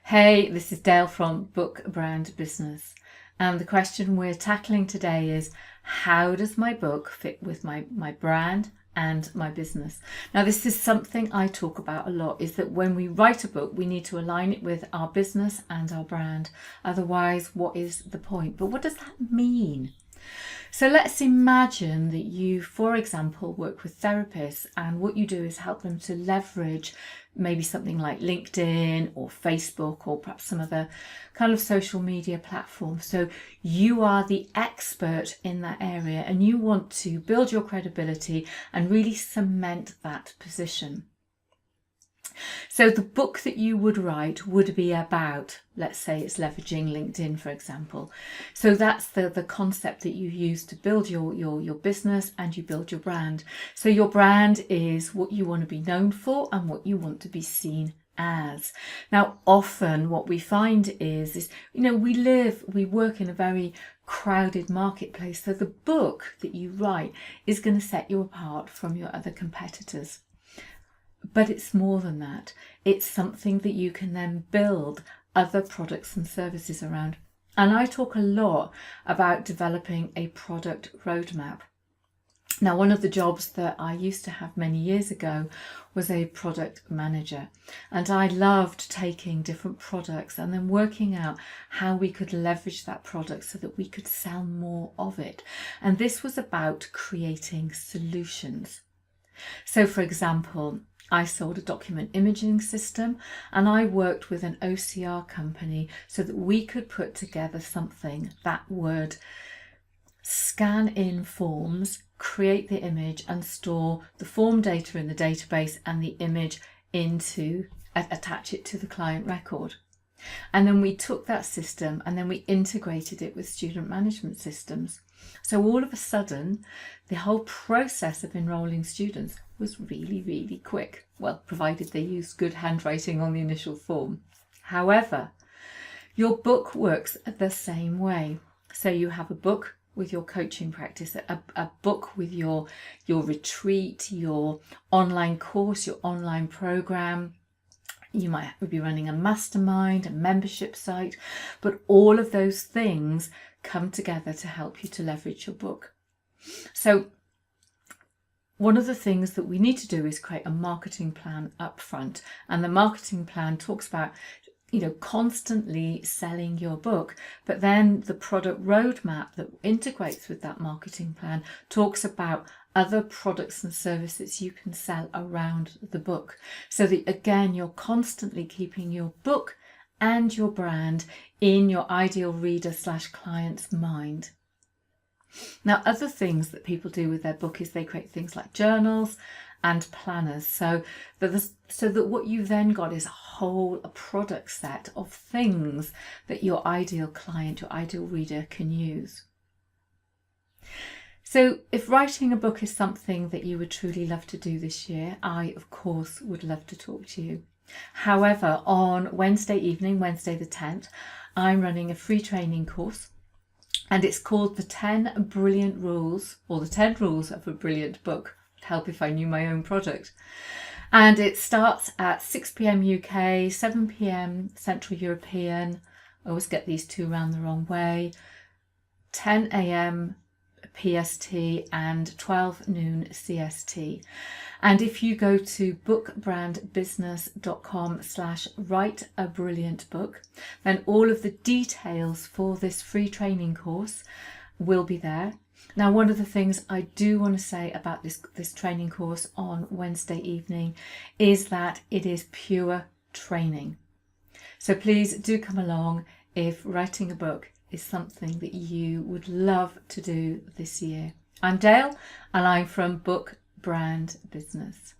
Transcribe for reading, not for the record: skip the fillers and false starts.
Hey, this is Dale from Book Brand Business. And the question we're tackling today is, how does my book fit with my brand and my business? Now, this is something I talk about a lot, is that when we write a book, we need to align it with our business and our brand. Otherwise, what is the point? But what does that mean? So let's imagine that you, for example, work with therapists, and what you do is help them to leverage maybe something like LinkedIn or Facebook or perhaps some other kind of social media platform. So you are the expert in that area and you want to build your credibility and really cement that position. So the book that you would write would be about, let's say it's leveraging LinkedIn, for example. So that's the concept that you use to build your business and you build your brand. So your brand is what you want to be known for and what you want to be seen as. Now, often what we find is we work in a very crowded marketplace. So the book that you write is going to set you apart from your other competitors. But it's more than that. It's something that you can then build other products and services around. And I talk a lot about developing a product roadmap. Now, one of the jobs that I used to have many years ago was a product manager. And I loved taking different products and then working out how we could leverage that product so that we could sell more of it. And this was about creating solutions. So, for example, I sold a document imaging system and I worked with an OCR company so that we could put together something that would scan in forms, create the image and store the form data in the database and the image attach it to the client record. And then we took that system and then we integrated it with student management systems. So all of a sudden, the whole process of enrolling students was really, really quick. Well, provided they used good handwriting on the initial form. However, your book works the same way. So you have a book with your coaching practice, a book with your retreat, your online course, your online program. You might be running a mastermind, a membership site, but all of those things come together to help you to leverage your book. So one of the things that we need to do is create a marketing plan up front. And the marketing plan talks about constantly selling your book, but then the product roadmap that integrates with that marketing plan talks about other products and services you can sell around the book, so that again you're constantly keeping your book and your brand in your ideal reader/client's mind. Now, other things that people do with their book is they create things like journals and planners, so that what you then got is a product set of things that your ideal client, your ideal reader can use. So if writing a book is something that you would truly love to do this year, I of course would love to talk to you. However, on Wednesday evening, Wednesday the 10th, I'm running a free training course. And it's called The 10 Brilliant Rules, or The 10 Rules of a Brilliant Book. It'd help if I knew my own product. And it starts at 6 p.m. UK, 7 p.m. Central European. I always get these two round the wrong way. 10 a.m. PST and 12 noon CST. And if you go to bookbrandbusiness.com/writeabrilliantbook, then all of the details for this free training course will be there. Now, one of the things I do want to say about this training course on Wednesday evening is that it is pure training. So please do come along if writing a book is something that you would love to do this year. I'm Dale and I'm from Book Brand Business.